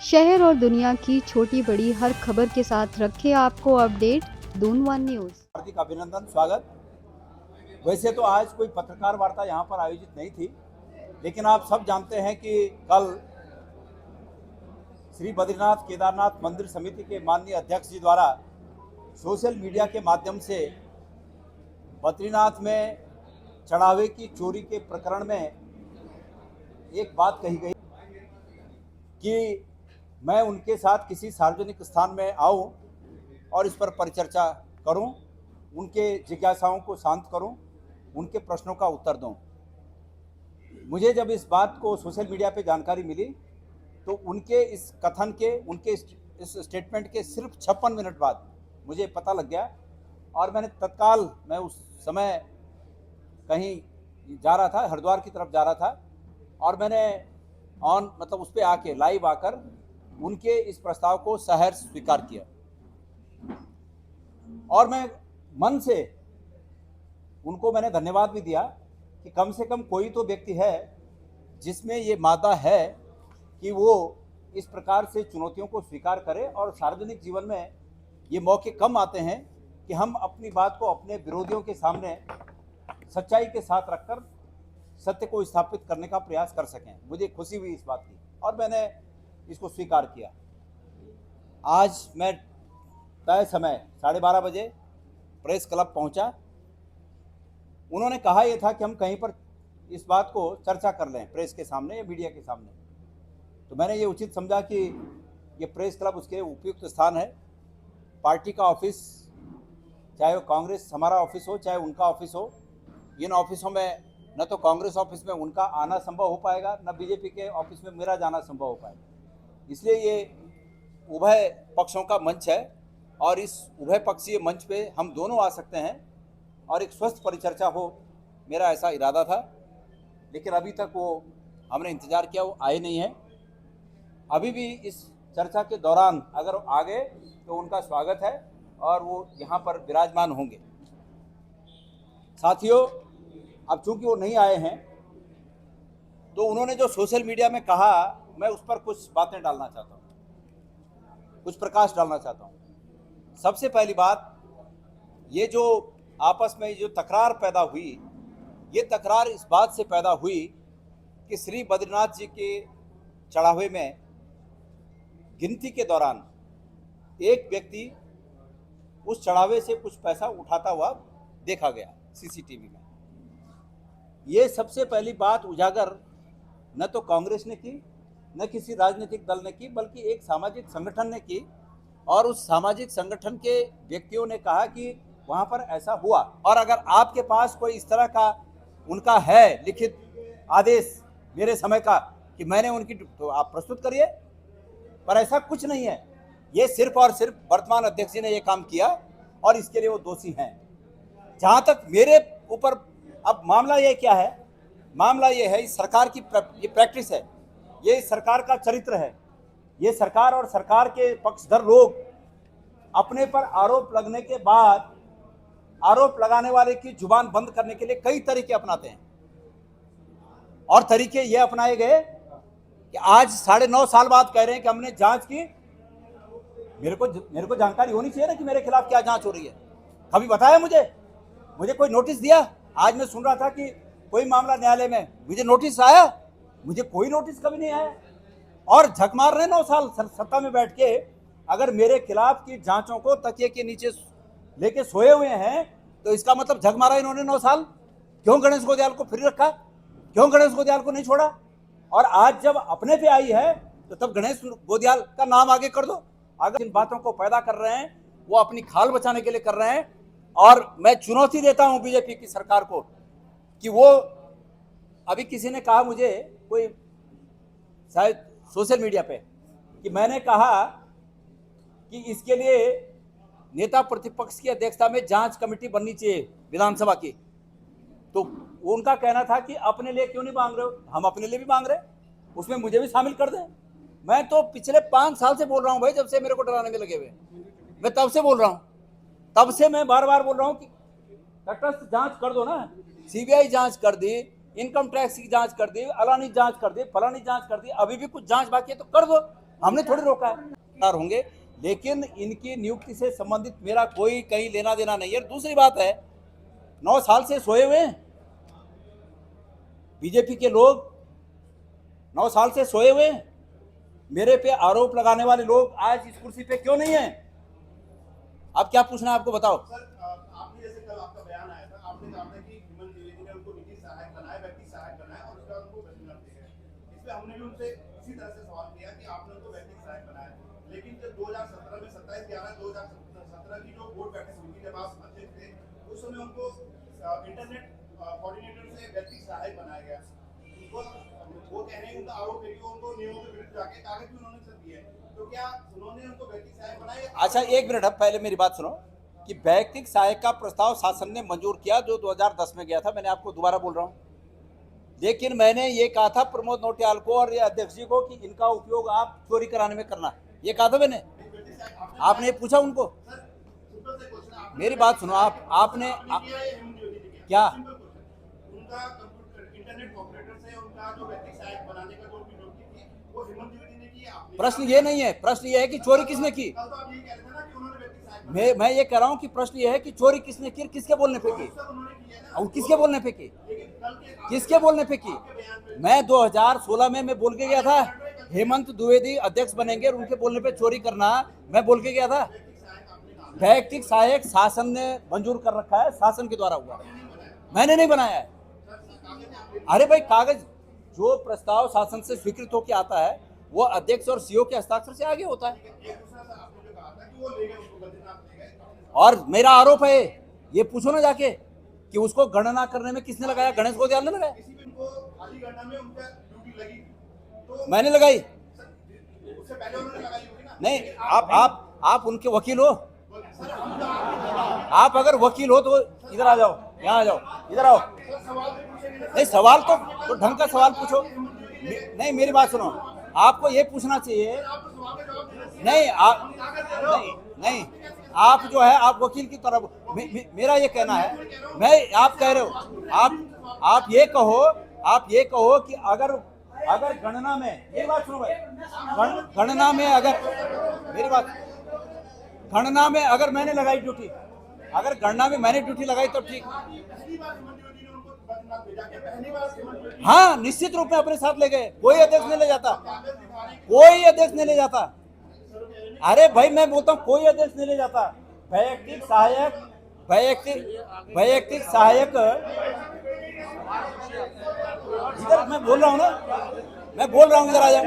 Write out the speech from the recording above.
शहर और दुनिया की छोटी बड़ी हर खबर के साथ रखे आपको अपडेट दून वन न्यूज। हार्दिक अभिनंदन, स्वागत। वैसे तो आज कोई पत्रकार वार्ता यहाँ पर आयोजित नहीं थी, लेकिन आप सब जानते हैं कि कल श्री बद्रीनाथ केदारनाथ मंदिर समिति के माननीय अध्यक्ष जी द्वारा सोशल मीडिया के माध्यम से बद्रीनाथ में चढ़ावे की चोरी के प्रकरण में एक बात कही गई कि मैं उनके साथ किसी सार्वजनिक स्थान में आऊं और इस पर परिचर्चा करूं, उनके जिज्ञासाओं को शांत करूं, उनके प्रश्नों का उत्तर दूं। मुझे जब इस बात को सोशल मीडिया पे जानकारी मिली तो उनके इस कथन के, उनके इस स्टेटमेंट के सिर्फ 56 मिनट बाद मुझे पता लग गया और मैंने तत्काल, मैं उस समय कहीं जा रहा था, हरिद्वार की तरफ जा रहा था, और मैंने उस पर आके लाइव आकर उनके इस प्रस्ताव को सहर्ष स्वीकार किया और मैं मन से उनको मैंने धन्यवाद भी दिया कि कम से कम कोई तो व्यक्ति है जिसमें ये मादा है कि वो इस प्रकार से चुनौतियों को स्वीकार करे। और सार्वजनिक जीवन में ये मौके कम आते हैं कि हम अपनी बात को अपने विरोधियों के सामने सच्चाई के साथ रखकर सत्य को स्थापित करने का प्रयास कर सकें। मुझे खुशी हुई इस बात की और मैंने इसको स्वीकार किया। आज मैं तय समय 12:30 बजे प्रेस क्लब पहुंचा। उन्होंने कहा यह था कि हम कहीं पर इस बात को चर्चा कर लें, प्रेस के सामने या मीडिया के सामने। तो मैंने ये उचित समझा कि ये प्रेस क्लब उसके उपयुक्त स्थान है। पार्टी का ऑफिस, चाहे वो कांग्रेस हमारा ऑफिस हो चाहे उनका ऑफिस हो, इन ऑफिसों में न तो कांग्रेस ऑफिस में उनका आना संभव हो पाएगा, न बीजेपी के ऑफिस में मेरा जाना संभव हो पाएगा। इसलिए ये उभय पक्षों का मंच है और इस उभय पक्षीय मंच पे हम दोनों आ सकते हैं और एक स्वस्थ परिचर्चा हो, मेरा ऐसा इरादा था। लेकिन अभी तक वो हमने इंतज़ार किया, वो आए नहीं हैं। अभी भी इस चर्चा के दौरान अगर आ गए तो उनका स्वागत है और वो यहाँ पर विराजमान होंगे। साथियों, अब चूंकि वो नहीं आए हैं तो उन्होंने जो सोशल मीडिया में कहा, मैं उस पर कुछ बातें डालना चाहता हूँ, कुछ प्रकाश डालना चाहता हूँ। सबसे पहली बात, ये जो आपस में जो तकरार पैदा हुई, ये तकरार इस बात से पैदा हुई कि श्री बद्रीनाथ जी के चढ़ावे में गिनती के दौरान एक व्यक्ति उस चढ़ावे से कुछ पैसा उठाता हुआ देखा गया सीसीटीवी में। ये सबसे पहली बात उजागर न तो कांग्रेस ने की, न किसी राजनीतिक दल ने की, बल्कि एक सामाजिक संगठन ने की। और उस सामाजिक संगठन के व्यक्तियों ने कहा कि वहाँ पर ऐसा हुआ। और अगर आपके पास कोई इस तरह का उनका है लिखित आदेश मेरे समय का कि मैंने उनकी, तो आप प्रस्तुत करिए, पर ऐसा कुछ नहीं है। ये सिर्फ और सिर्फ वर्तमान अध्यक्ष जी ने ये काम किया और इसके लिए वो दोषी हैं। जहाँ तक मेरे ऊपर, अब मामला ये क्या है, मामला ये है, इस सरकार की ये प्रैक्टिस है, ये सरकार का चरित्र है। ये सरकार और सरकार के पक्षधर लोग अपने पर आरोप लगने के बाद आरोप लगाने वाले की जुबान बंद करने के लिए कई तरीके अपनाते हैं। और तरीके ये अपनाए गए कि आज 9.5 साल बाद कह रहे हैं कि हमने जांच की। मेरे को जानकारी होनी चाहिए ना कि मेरे खिलाफ क्या जांच हो रही है। कभी बताया मुझे कोई नोटिस दिया? आज मैं सुन रहा था कि कोई मामला न्यायालय में, मुझे नोटिस आया? मुझे कोई नोटिस कभी नहीं आया। और झक मार रहे 9 साल सत्ता में बैठ के, अगर मेरे खिलाफ की जांचों को तकिए के नीचे लेके सोए हुए हैं तो इसका मतलब झक मारा इन्होंने 9 साल। क्यों गणेश गोदियाल को फ्री रखा? क्यों गणेश गोदियाल को नहीं छोड़ा? और आज जब अपने पे आई है तो तब गणेश गोदियाल का नाम आगे कर दो। अगर इन बातों को पैदा कर रहे हैं वो अपनी खाल बचाने के लिए कर रहे हैं। और मैं चुनौती देता हूं बीजेपी की सरकार को कि वो, अभी किसी ने कहा मुझे, कोई शायद सोशल मीडिया पे, कि मैंने कहा कि इसके लिए नेता प्रतिपक्ष की अध्यक्षता में जांच कमेटी बननी चाहिए विधानसभा की। तो उनका कहना था कि अपने लिए क्यों नहीं मांग रहे हो? हम अपने लिए भी मांग रहे हैं, उसमें मुझे भी शामिल कर दें। मैं तो पिछले 5 साल से बोल रहा हूं भाई, जब से मेरे को डराने में लगे हुए, मैं तब से बोल रहा हूं, तब से मैं बार बार बोल रहा हूं कि तटस्थ जांच कर दो ना। सीबीआई जांच कर दी, इनकम टैक्स की जांच कर दी, अलानी जांच कर दी, फलानी जांच कर दी, अभी भी कुछ जांच बाकी है तो कर दो। हमने थोड़ी रोका है होंगे, लेकिन इनकी नियुक्ति से संबंधित मेरा कोई कहीं लेना देना नहीं है। दूसरी बात है, 9 साल से सोए हुए हैं बीजेपी के लोग, 9 साल से सोए हुए हैं। मेरे पे आरोप लगाने वाले लोग आज इस कुर्सी पे क्यों नहीं है? अब क्या पूछना है आपको, बताओ। सर, आपने जैसे कल आपका बयान आया था, आपने कहा था कि हेमंत द्विवेदी ने उनको निजी सहायक बनाया, व्यक्ति सहायक बनाया और उसका उनको वेतन दिया है। इसमें हमने भी उनसे इसी तरह से सवाल किया कि आपने उनको व्यक्ति सहायक बनाया, लेकिन जब 2017 में 27/11/2017 की जो बोर्ड बैठक हुई थी, जब आप अध्यक्ष थे, उस समय उनको इंटरनेट कोऑर्डिनेटर से व्यक्ति सहायक बनाया गया। वो कह रहे हैं, उनका आरोप है कि उनको नियमों के विरुद्ध जाके कागज भी उन्होंने सर दिए, तो क्या उन्होंने उनको व्यक्ति सहायक बनाया? अच्छा, एक मिनट, अब पहले मेरी बात सुनो कि वैयक्तिक सहायक का प्रस्ताव शासन ने मंजूर किया जो 2010 में गया था। मैंने आपको दोबारा बोल रहा हूं, लेकिन मैंने ये कहा था प्रमोद नौटियाल को और ये अध्यक्ष जी को कि इनका उपयोग आप चोरी कराने में करना, ये कहा था मैंने। आपने पूछा उनको? मेरी बात सुनो, आपने क्या उनका इंटरनेट ऑपरेटर से उनका जो व्यक्ति सहायक बनाने का जो भी नियुक्ति थी, वो हेमंत द्विवेदी ने की। आपने प्रश्न ये नहीं है, प्रश्न ये है कि चोरी किसने की। कल तो आप ये कह रहे थे ना कि उन्होंने व्यक्ति सहायक मैं ये कह रहा हूं कि प्रश्न ये है कि चोरी किसने की, किसके बोलने पे की, बनाया, उन्होंने किया ना। और किसके बोलने पे की, लेकिन कल के किसके बोलने पे की? मैं 2016 में मैं बोल के गया था हेमंत द्विवेदी अध्यक्ष बनेंगे और उनके बोलने पे चोरी करना, मैं बोल के गया था। वैयक्तिक सहायक शासन ने मंजूर कर रखा है, शासन के द्वारा हुआ, मैंने नहीं बनाया है। अरे भाई, कागज जो प्रस्ताव शासन से स्वीकृत होकर आता है वो अध्यक्ष और सीओ के हस्ताक्षर से आगे होता है। और मेरा आरोप है, ये पूछो ना जाके कि उसको गणना करने में किसने लगाया, गणेश गोदियाल ने लगाया? मैंने लगाई? नहीं, आप उनके वकील हो। आप अगर वकील हो तो इधर आ जाओ, यहाँ आ जाओ, इधर आओ। नहीं, सवाल तो ढंग का सवाल पूछो। नहीं, मेरी बात सुनो, आपको ये पूछना चाहिए। नहीं, नहीं, आप जो है आप वकील की तरफ, मेरा ये कहना है, मैं आप कह रहे हो, आप ये कहो कि अगर गणना में, मेरी बात सुनो भाई, गणना में अगर, मेरी बात, गणना में अगर मैंने लगाई ड्यूटी, अगर गणना में मैंने ड्यूटी लगाई तो ठीक। हाँ, निश्चित रूप में अपने साथ ले गए, कोई अध्यक्ष नहीं ले जाता, कोई अध्यक्ष नहीं ले जाता। अरे भाई, मैं बोलता हूँ कोई अध्यक्ष नहीं ले जाता। वैयक्तिक सहायक इधर मैं बोल रहा हूँ ना, इधर आ जाओ।